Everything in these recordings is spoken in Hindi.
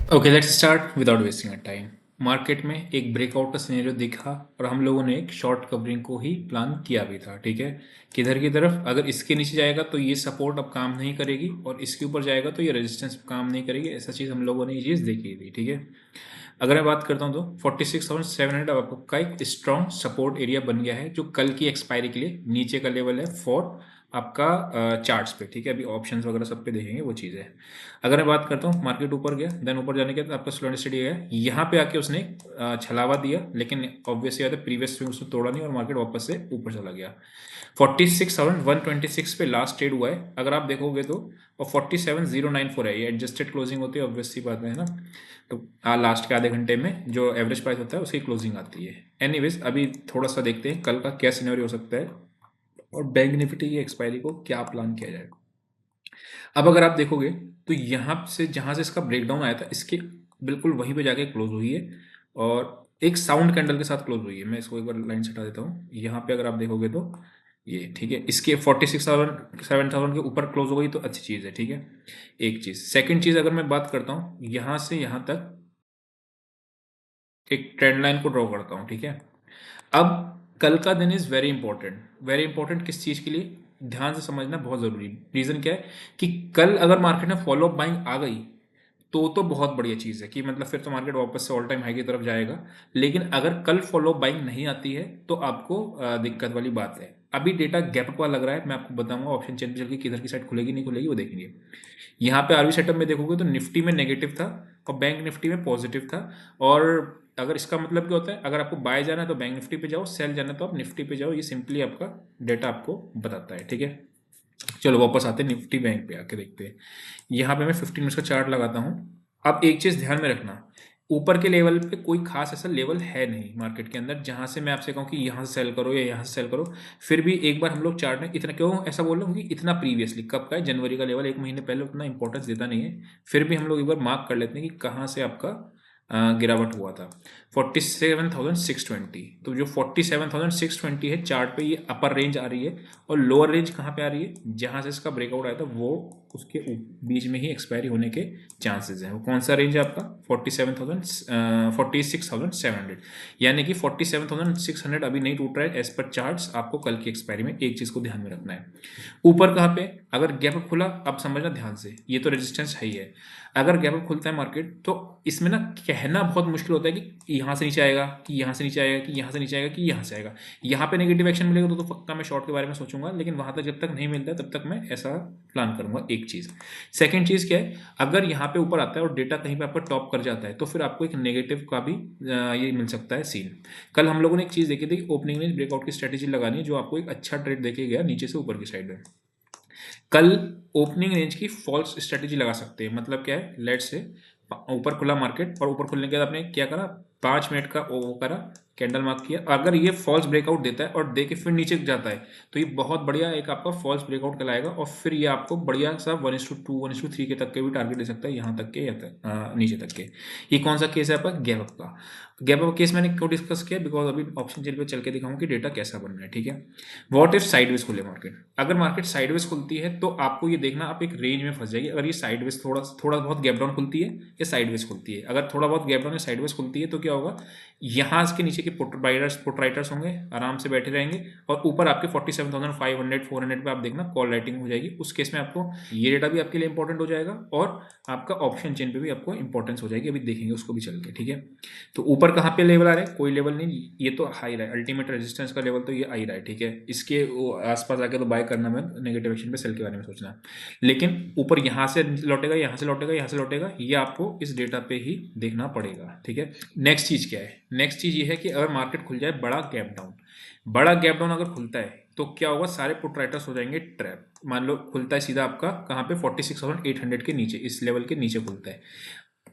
Okay, let's start without wasting a time. Market में एक ब्रेकआउट का सिनेरियो दिखा और हम लोगों ने एक शॉर्ट कवरिंग को ही प्लान किया भी था। ठीक है, किधर की तरफ, अगर इसके नीचे जाएगा तो ये सपोर्ट अब काम नहीं करेगी और इसके ऊपर जाएगा तो ये रेजिस्टेंस काम नहीं करेगी। ऐसा चीज़ हम लोगों ने ये चीज़ देखी थी। ठीक है, अगर मैं बात करता हूँ तो 46,700 अब आपका एक स्ट्रॉन्ग सपोर्ट एरिया बन गया है, जो कल की एक्सपायरी के लिए नीचे का लेवल है फॉर आपका चार्ट्स पे। ठीक है, अभी ऑप्शंस वगैरह सब पे देखेंगे वो चीज़ है। अगर मैं बात करता हूँ, मार्केट ऊपर गया, देन ऊपर जाने के बाद आपका स्लो एंड स्टडी गया, यहाँ पे आके उसने छलावा दिया, लेकिन ऑब्वियसली बात है प्रीवियस स्विंग उसने तोड़ा नहीं और मार्केट वापस से ऊपर चला गया। 46,126 पे लास्ट ट्रेड हुआ है अगर आप देखोगे तो, और 47,094 है, ये एडजस्टेड क्लोजिंग होती है ऑब्वियसली बात है ना। तो लास्ट के आधे घंटे में जो एवरेज प्राइस होता है उसकी क्लोजिंग आती है। एनीवेज, अभी थोड़ा सा देखते हैं कल का क्या सिनेरियो हो सकता है और बैंक निफ्टी की एक्सपायरी को क्या प्लान किया जाए। अब अगर आप देखोगे तो यहाँ से जहाँ से इसका ब्रेकडाउन आया था, इसके बिल्कुल वहीं पे जाके क्लोज हुई है और एक साउंड कैंडल के साथ क्लोज हुई है। मैं इसको एक बार लाइन से हटा देता हूँ। यहाँ पे अगर आप देखोगे तो ये ठीक है, इसके 46,700 के ऊपर क्लोज हो गई तो अच्छी चीज़ है। ठीक है, एक चीज़। सेकंड चीज़, अगर मैं बात करता हूँ यहाँ से यहाँ तक एक ट्रेंड लाइन को ड्रॉ करता हूँ। ठीक है, अब कल का दिन is very important. Very important किस चीज़ के लिए, ध्यान से समझना बहुत ज़रूरी। रीज़न क्या है कि कल अगर मार्केट में फॉलो अप बाइंग आ गई तो बहुत बढ़िया चीज़ है कि मतलब फिर तो मार्केट वापस से ऑल टाइम हाई की तरफ जाएगा। लेकिन अगर कल फॉलो अप बाइंग नहीं आती है तो आपको दिक्कत वाली बात है। अभी डेटा गैप अप लग रहा है, मैं आपको बताऊंगा ऑप्शन चेन पे चल के किधर की साइड खुलेगी नहीं खुलेगी वो देखेंगे। यहाँ पे आरबी सेटअप में देखोगे तो निफ्टी में नेगेटिव था और बैंक निफ्टी में पॉजिटिव था। और अगर इसका मतलब क्या होता है, अगर आपको बाय जाना है तो बैंक निफ्टी पे जाओ, सेल जाना है तो आप निफ्टी पे जाओ। ये सिंपली आपका डेटा आपको बताता है। ठीक है, चलो वापस आते हैं निफ्टी बैंक पे आके देखते हैं। यहाँ पे मैं 15 मिनट्स का चार्ट लगाता हूँ। अब एक चीज़ ध्यान में रखना, ऊपर के लेवल पे कोई खास ऐसा लेवल है नहीं मार्केट के अंदर जहाँ से मैं आपसे कहूँ कि यहाँ से सेल करो या यहाँ से सेल करो। फिर भी एक बार हम लोग चार्ट में इतना क्यों ऐसा बोल रहे हैं कि इतना प्रीवियसली कब का है, जनवरी का लेवल, एक महीने पहले उतना इंपॉर्टेंस देता नहीं है। फिर भी हम लोग एक बार मार्क कर लेते हैं कि कहाँ से आपका गिरावट हुआ था। 47,620, तो जो 47,620 है चार्ट पे ये अपर रेंज आ रही है और लोअर रेंज कहाँ पे आ रही है, जहाँ से इसका ब्रेकआउट आया था वो उसके बीच में ही एक्सपायरी होने के चांसेस हैं। वो कौन सा रेंज है आपका, 46,700, यानी कि 47,600 अभी नहीं टूट रहा है एज पर चार्ट्स। आपको कल की एक्सपायरी में एक चीज़ को ध्यान में रखना है, ऊपर कहाँ पे अगर गैप अप खुला, अब समझना ध्यान से, ये तो रेजिस्टेंस है ही है। अगर गैप अप खुलता है मार्केट तो इसमें ना कहना बहुत मुश्किल होता है कि यहाँ से नीचे आएगा, कि यहाँ से नीचे आएगा, कि यहाँ से नीचे आएगा, कि यहाँ से आएगा। यहाँ पे नेगेटिव एक्शन मिलेगा तो पक्का मैं शॉर्ट के बारे में सोचूंगा, लेकिन वहां तक जब तक नहीं मिलता है तब तक मैं ऐसा प्लान करूंगा। एक चीज़। सेकेंड चीज़ क्या है, अगर यहाँ पे ऊपर आता है और डेटा कहीं पे आपका टॉप कर जाता है तो फिर आपको एक नेगेटिव का भी ये मिल सकता है सीन। कल हम लोगों ने एक चीज़ देखी थी, ओपनिंग में ब्रेकआउट की स्ट्रेटेजी लगानी है जो आपको एक अच्छा ट्रेड देके गया नीचे से ऊपर की साइड में। कल ओपनिंग रेंज की फॉल्स स्ट्रेटेजी लगा सकते हैं। मतलब क्या है, लेट से ऊपर खुला मार्केट और ऊपर खुलने के बाद आपने क्या करा, 5 मिनट का वो करा, कैंडल मार्क किया, अगर ये फॉल्स ब्रेकआउट देता है और दे के फिर नीचे जाता है तो ये बहुत बढ़िया एक आपका फॉल्स ब्रेकआउट कहलाएगा और फिर ये आपको बढ़िया सा 1:2 1:3 के तक के भी टारगेट दे सकता है, यहाँ तक के या नीचे तक के। ये कौन सा केस है आपका, गैप अप का। गैप अप केस मैंने क्यों डिस्कस किया, बिकॉज अभी ऑप्शन चेन पे चल के दिखाऊंगा कि डेटा कैसा बन रहा है। ठीक है, वॉट इफ साइडवेज खुले मार्केट, अगर मार्केट साइडवेज खुलती है तो आपको ये देखना आप एक रेंज में फंस जाएगी। अगर ये साइडवेज थोड़ा थोड़ा बहुत गैप डाउन खुलती है या साइडवेज खुलती है, अगर थोड़ा बहुत गैप डाउन या साइडवेज खुलती है तो क्या होगा, यहाँ के नीचे के पुट राइटर्स होंगे आराम से बैठे रहेंगे और ऊपर आपके 47,500 400 पे आप देखना कॉल राइटिंग हो जाएगी। उस केस में आपको ये डेटा भी आपके लिए इंपॉर्टेंट हो जाएगा और आपका ऑप्शन चेन पे भी आपको इंपॉर्टेंस हो जाएगी। अभी देखेंगे उसको भी चल के। ठीक है, तो ऊपर कहाँ पे लेवल आ रहा है, कोई लेवल नहीं, ये तो हाई रहा है, अल्टीमेट रेजिस्टेंस का लेवल तो ये आ ही रहा है। ठीक है, इसके आसपास आके तो बाय करना, मैं नेगेटिव एक्शन पे सेल के बारे में सोचना। लेकिन ऊपर यहाँ से लौटेगा, यहाँ से लौटेगा, यहाँ से लौटेगा, ये आपको इस डेटा पे ही देखना पड़ेगा। ठीक है, नेक्स्ट चीज़ क्या है, नेक्स्ट चीज़ ये है कि अगर मार्केट खुल जाए बड़ा गैप डाउन, बड़ा गैप डाउन अगर खुलता है तो क्या होगा, सारे पुट राइटर्स हो जाएंगे ट्रैप। मान लो खुलता है सीधा आपका कहाँ पे, 46,800 के नीचे, इस लेवल के नीचे खुलता है,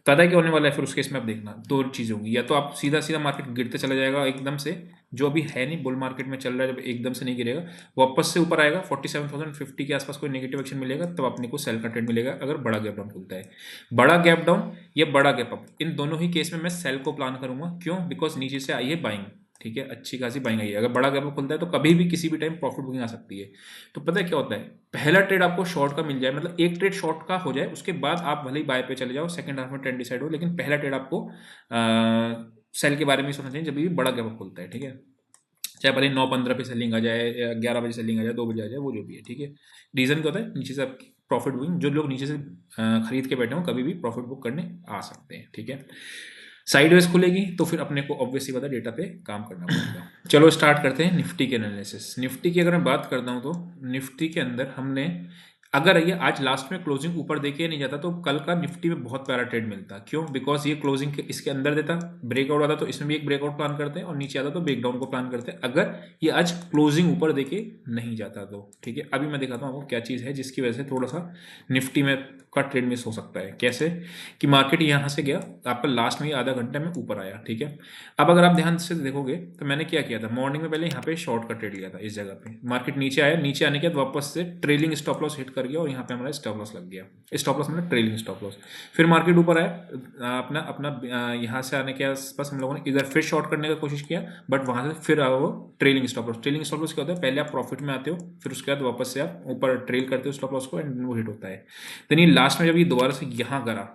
पता है क्या होने वाला है फिर उस केस में आप देखना, दो चीज़ होंगी, या तो आप सीधा सीधा मार्केट गिरते चला जाएगा एकदम से, जो अभी है नहीं, बुल मार्केट में चल रहा है, जब एकदम से नहीं गिरेगा, वापस से ऊपर आएगा 47,050 के आसपास कोई नेगेटिव एक्शन मिलेगा तब अपने को सेल का ट्रेड मिलेगा अगर बड़ा गैप डाउन खुलता है। बड़ा गैप डाउन या बड़ा गैप अप, इन दोनों ही केस में मैं सेल को प्लान करूंगा। क्यों, बिकॉज नीचे से आई है बाइंग। ठीक है, अच्छी खासी बाइंग आई है। अगर बड़ा गैप खुलता है तो कभी भी किसी भी टाइम प्रॉफिट बुकिंग आ सकती है। तो पता है क्या होता है, पहला ट्रेड आपको शॉर्ट का मिल जाए, मतलब एक ट्रेड शॉर्ट का हो जाए, उसके बाद आप भले ही बाय पे चले जाओ, सेकंड हाफ में ट्रेंड डिसाइड हो, लेकिन पहला ट्रेड आपको सेल के बारे में सोचना चाहिए जब भी बड़ा गैप खुलता है। ठीक है, चाहे भले 9:15 पे सेलिंग आ जाए या 11 बजे सेलिंग आ जाए, 2 बजे आ जाए, वो जो भी है। ठीक है, रीजन क्या होता है, नीचे से आपकी प्रॉफिट बुकिंग, जो लोग नीचे से खरीद के बैठे हो कभी भी प्रॉफिट बुक करने आ सकते हैं। ठीक है, साइडवेज खुलेगी तो फिर अपने को ऑब्वियसली पता डेटा पे काम करना पड़ेगा। चलो स्टार्ट करते हैं निफ्टी के एनालिसिस। निफ्टी की अगर मैं बात करता हूँ तो निफ्टी के अंदर हमने, अगर ये आज लास्ट में क्लोजिंग ऊपर देके नहीं जाता तो कल का निफ्टी में बहुत प्यारा ट्रेड मिलता। क्यों? बिकॉज ये क्लोजिंग इसके अंदर देता, ब्रेकआउट आता तो इसमें भी एक ब्रेकआउट प्लान करते हैं, और नीचे आता तो ब्रेकडाउन को प्लान करते हैं, अगर ये आज क्लोजिंग ऊपर देके नहीं जाता तो। ठीक है, अभी मैं दिखाता हूँ आपको क्या चीज़ है जिसकी वजह से थोड़ा सा निफ्टी में का ट्रेड मिस हो सकता है। कैसे कि मार्केट यहाँ से गया, आपका लास्ट में आधा घंटे में ऊपर आया। ठीक है, अब अगर आप ध्यान से देखोगे तो मैंने क्या किया था, मॉर्निंग में पहले यहाँ पे शॉर्ट का ट्रेड लिया था इस जगह पे, मार्केट नीचे आया, नीचे आने के बाद वापस से ट्रेलिंग स्टॉप लॉस हिट कर गया और यहाँ पे हमारा स्टॉप लॉस लग गया। स्टॉप लॉस मतलब ट्रेलिंग स्टॉप लॉस। फिर मार्केट ऊपर आया, अपना अपना यहाँ से आने के आसपास हम लोगों ने इधर फिर शॉर्ट करने का कोशिश किया, बट वहाँ से फिर आओ trailing stop loss. Trailing stop loss क्या होता है, पहले आप प्रॉफिट में आते हो, फिर उसके बाद वापस से आप ऊपर ट्रेल करते हो स्टॉप लॉस को, एंड वो हिट होता है। देन ये लास्ट में जब ये दोबारा से यहाँ करा,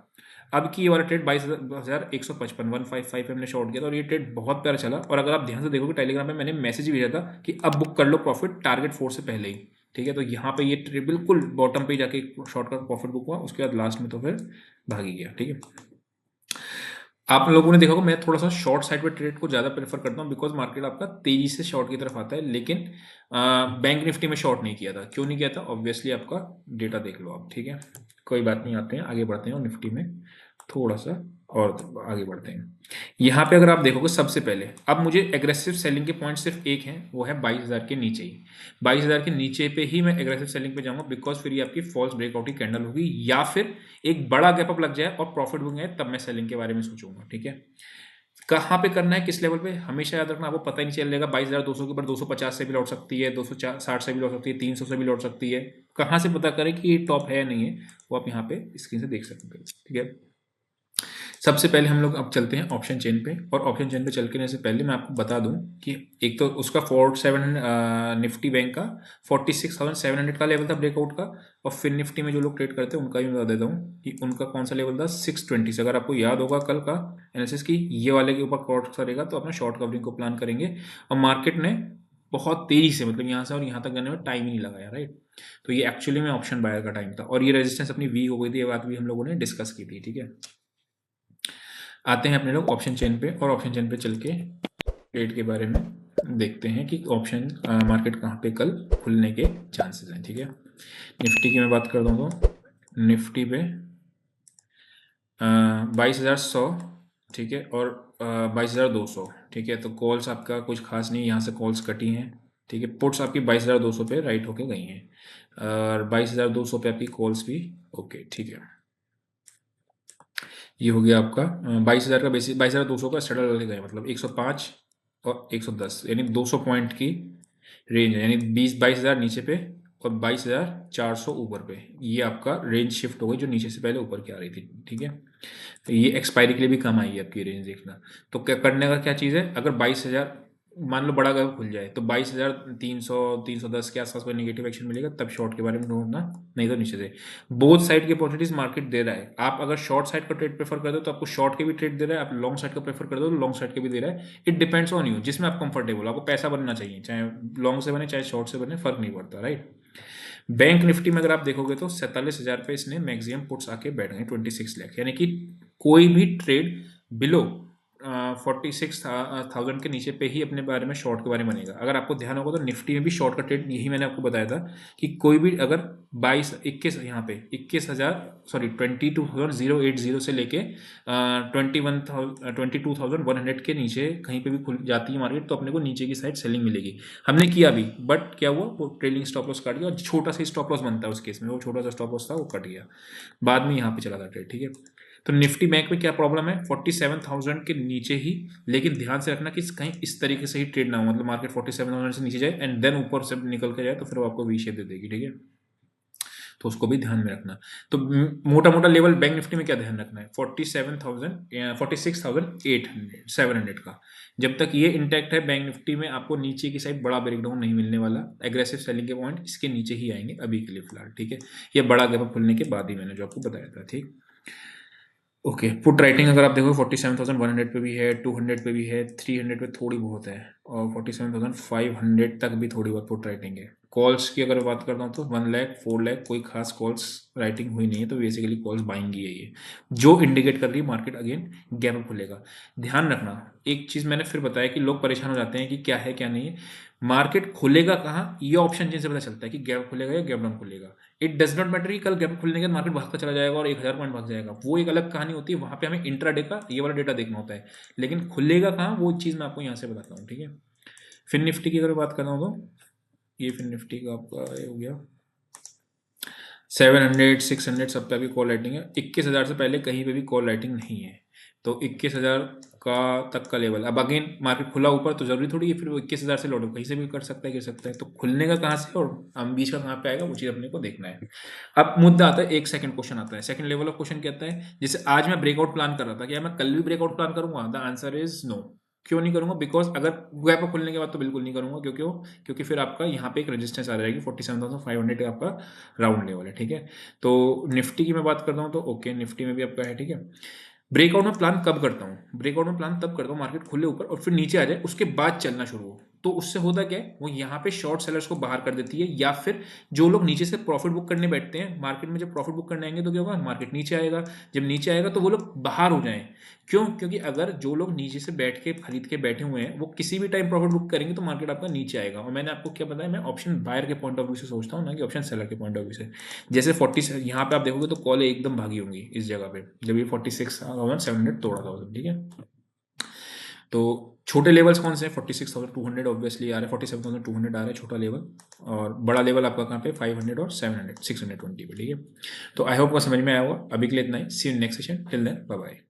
अब की ये वाला ट्रेड 22,155 155 पे हमने शॉर्ट किया था, और ये ट्रेड बहुत प्यारा चला। और अगर आप ध्यान से देखोगे टेलीग्राम पे मैंने मैसेज भेजा था कि अब बुक कर लो प्रॉफिट टारगेट 4 से पहले ही। ठीक है, तो यहाँ पे ये ट्रेड बिल्कुल बॉटम पे जाके शॉर्ट का प्रॉफिट बुक हुआ, उसके बाद लास्ट में तो फिर भागी गया। ठीक है, आप लोगों ने देखा होगा मैं थोड़ा सा शॉर्ट साइड पे ट्रेड को ज़्यादा प्रेफर करता हूँ, बिकॉज मार्केट आपका तेजी से शॉर्ट की तरफ आता है। लेकिन बैंक निफ्टी में शॉर्ट नहीं किया था। क्यों नहीं किया था? ऑब्वियसली आपका डेटा देख लो आप। ठीक है, कोई बात नहीं, आते हैं आगे बढ़ते हैं, और निफ्टी में थोड़ा सा और आगे बढ़ते हैं। यहाँ पे अगर आप देखोगे सबसे पहले, अब मुझे एग्रेसिव सेलिंग के पॉइंट सिर्फ एक हैं, वो है 22,000 के नीचे ही। 22,000 के नीचे पे ही मैं एग्रेसिव सेलिंग पे जाऊंगा, बिकॉज फिर ये आपकी फॉल्स ब्रेकआउट की कैंडल होगी, या फिर एक बड़ा गैप अप लग जाए और प्रॉफिट बुकिंग है, तब मैं सेलिंग के बारे में सोचूंगा। ठीक है, कहाँ पे करना है, किस लेवल पे, हमेशा याद रखना, आपको पता ही नहीं चलेगा। 22,200 के ऊपर 250 से भी लौट सकती है, 260 से भी लौट सकती है, 300 से भी लौट सकती है। कहाँ से पता करें कि ये टॉप है या नहीं है, वो आप यहाँ पे स्क्रीन से देख सकते हैं। ठीक है, सबसे पहले हम लोग अब चलते हैं ऑप्शन चेन पे, और ऑप्शन चेन पे चलने से पहले मैं आपको बता दूं कि एक तो उसका 4700 निफ्टी बैंक का 46,700 का लेवल था ब्रेकआउट का, और फिर निफ्टी में जो लोग ट्रेड करते हैं उनका भी बता देता हूँ कि उनका कौन सा लेवल था, 620 से। अगर आपको याद होगा कल का एनालिसिस की ये वाले के ऊपर क्रॉस करेगा तो अपना शॉर्ट कवरिंग को प्लान करेंगे, और मार्केट ने बहुत तेजी से, मतलब यहाँ से और यहाँ तक जाने में टाइम ही नहीं लगाया, राइट। तो ये एक्चुअली में ऑप्शन बायर का टाइम था, और ये रेजिस्टेंस अपनी वीक हो गई थी, ये बात भी हम लोगों ने डिस्कस की थी। ठीक है, आते हैं अपने लोग ऑप्शन चेन पे, और ऑप्शन चेन पे चल के ट्रेड के बारे में देखते हैं कि ऑप्शन मार्केट कहाँ पे कल खुलने के चांसेस हैं। ठीक है, निफ्टी की मैं बात कर दूँ तो निफ्टी पे 22,100, ठीक है, और 22,200। ठीक है, तो कॉल्स आपका कुछ खास नहीं, यहाँ से कॉल्स कटी हैं। ठीक है, पुट्स आपकी 22,200 पे राइट होके गई हैं, और 22,200 पे आपकी कॉल्स भी ओके। ठीक है, ये हो गया आपका 22,000 का बेसिस, 22,200 का स्टडल लेके गए, मतलब 105 और 110, यानी 200 पॉइंट की रेंज है, यानी 22,000 नीचे पे और 22,400 ऊपर पे, ये आपका रेंज शिफ्ट हो गई जो नीचे से पहले ऊपर की आ रही थी। ठीक है, तो ये एक्सपायरी के लिए भी कम आई है आपकी रेंज, देखना। तो क्या करने का क्या चीज़ है, अगर 22,000 मान लो बड़ा गैप खुल जाए तो 22,300 310 के आसपास कोई नेगेटिव एक्शन मिलेगा, तब शॉर्ट के बारे में ढूंढना, नहीं तो नीचे से। बोथ साइड की अपॉर्चुनिटीज मार्केट दे रहा है। आप अगर शॉर्ट साइड का ट्रेड प्रेफर करते हो तो आपको शॉर्ट के भी ट्रेड दे रहा है, आप लॉन्ग साइड का प्रेफर करते हो तो लॉन्ग साइड के भी दे रहा है। इट डिपेंड्स ऑन यू, जिसमें आप कंफर्टेबल हो। आपको पैसा बनना चाहिए, चाहे लॉन्ग से बने चाहे शॉर्ट से बने, फर्क नहीं पड़ता, राइट। बैंक निफ्टी में अगर आप देखोगे तो 47,000 पे इसने मैक्सिमम पुट्स आके बैठ गए, 26 लाख, यानी कि कोई भी ट्रेड बिलो 46,000 के नीचे पे ही अपने बारे में शॉर्ट के बारे में बनेगा। अगर आपको ध्यान होगा तो निफ्टी में भी शॉर्ट का ट्रेड यही मैंने आपको बताया था कि कोई भी अगर 22 से लेके 22,100 के नीचे कहीं पे भी खुल जाती है मार्केट तो अपने को नीचे की साइड सेलिंग मिलेगी। हमने किया भी, बट क्या हुआ, वो ट्रेलिंग स्टॉप लॉस काट गया, और छोटा सा स्टॉप लॉस बनता है उस केस में, वो छोटा सा स्टॉप लॉस था वो कट गया, बाद में यहाँ पे चला था ट्रेड। ठीक है, तो निफ्टी बैंक में क्या प्रॉब्लम है, 47,000 के नीचे ही, लेकिन ध्यान से रखना कि कहीं इस तरीके से ही ट्रेड ना हो, मतलब मार्केट 47,000 से नीचे जाए एंड देन ऊपर से निकल के जाए तो फिर वो आपको वी शेप दे देगी। ठीक है, तो उसको भी ध्यान में रखना। तो मोटा मोटा लेवल बैंक निफ्टी में क्या ध्यान रखना है, 46,700 का। जब तक ये इंटैक्ट है बैंक निफ्टी में आपको नीचे की साइड बड़ा ब्रेकडाउन नहीं मिलने वाला, एग्रेसिव सेलिंग के पॉइंट इसके नीचे ही आएंगे अभी के लिए फिलहाल, ठीक है। ये बड़ा गैप अप खुलने के बाद ही मैंने जो आपको बताया था, ठीक। ओके, पुट राइटिंग अगर आप देखो 47,100 पे भी है, 200 पे भी है, 300 पे थोड़ी बहुत है, और 47,500 तक भी थोड़ी बहुत पुट राइटिंग है। कॉल्स की अगर बात करता हूँ तो 1 लाख 4 लाख कोई खास कॉल्स राइटिंग हुई नहीं है, तो बेसिकली कॉल्स बाइंग ही है ये, जो इंडिकेट कर रही है मार्केट अगेन गैप अप खुलेगा। ध्यान रखना, एक चीज़ मैंने फिर बताया कि लोग परेशान हो जाते हैं कि क्या है क्या नहीं है। मार्केट खुलेगा कहाँ, ये ऑप्शन जिनसे पता चलता है कि गैप खुलेगा या गैप डाउन खुलेगा। इट डज नॉट मैटर कि कल गैप खुलने के बाद मार्केट भागता चला जाएगा और 1000 पॉइंट भाग जाएगा, वो एक अलग कहानी होती है, वहां पे हमें इंट्राडे का ये वाला डेटा देखना होता है। लेकिन खुलेगा कहाँ, वो चीज़ मैं आपको यहाँ से बताता हूँ, ठीक है। फिन निफ्टी की अगर बात करना हो तो ये फिन निफ्टी का आपका ये हो गया 700 600 सब पे अभी कॉल राइटिंग है। 21,000 से पहले कहीं पे भी कॉल राइटिंग नहीं है, तो 21,000 का तक का लेवल। अब अगेन मार्केट खुला ऊपर तो जरूरी थोड़ी है फिर वो 21,000 से लौटो, कहीं से भी कर सकता है, गिर सकता है। तो खुलने का कहाँ से और हम बीच का कहाँ पे आएगा, वो चीज़ अपने को देखना है। अब मुद्दा आता है, एक सेकंड क्वेश्चन आता है, सेकंड लेवल ऑफ क्वेश्चन क्या आता है। जैसे आज मैं ब्रेकआउट प्लान कर रहा था, क्या मैं कल भी ब्रेकआउट प्लान करूंगा? The answer is no. क्यों नहीं करूंगा? बिकॉज अगर गैप अप खुलने के बाद तो बिल्कुल नहीं करूंगा, क्योंकि फिर आपका यहाँ पे एक रेजिस्टेंस आ जाएगी 47,500 का आपका राउंड लेवल है, ठीक है। तो निफ्टी की मैं बात करता हूँ तो ओके, निफ्टी में भी आपका है, ठीक है। ब्रेकआउट में प्लान कब करता हूँ? ब्रेकआउट में प्लान तब करता हूँ मार्केट खुले ऊपर और फिर नीचे आ जाए, उसके बाद चलना शुरू हो। तो उससे होता क्या है, वो यहाँ पे शॉर्ट सेलर्स को बाहर कर देती है, या फिर जो लोग नीचे से प्रॉफिट बुक करने बैठते हैं मार्केट में, जब प्रॉफिट बुक करने आएंगे तो क्या होगा, मार्केट नीचे आएगा। जब नीचे आएगा तो वो लोग बाहर हो जाएं। क्यों? क्योंकि अगर जो लोग नीचे से बैठ के खरीद के बैठे हुए हैं वो किसी भी टाइम प्रॉफिट बुक करेंगे तो मार्केट आपका नीचे आएगा। और मैंने आपको क्या बताया, मैं ऑप्शन बायर के पॉइंट ऑफ व्यू से सोचता हूँ, ना कि ऑप्शन सेलर के पॉइंट ऑफ व्यू से। जैसे 40 यहाँ पे आप देखोगे तो कॉल एकदम भागी होंगी इस जगह पे, जब ये 46,700 तोड़ा था, ठीक है। तो छोटे लेवल्स कौन से हैं? 46,200 ऑब्वियसली आ रहा है, 47,200 आ रहा है छोटा लेवल, और बड़ा लेवल आपका कहाँ पे 500 और 700 620 पे, ठीक है। तो आई होप को समझ में आया होगा। अभी के लिए इतना ही, see you next session, till then bye bye.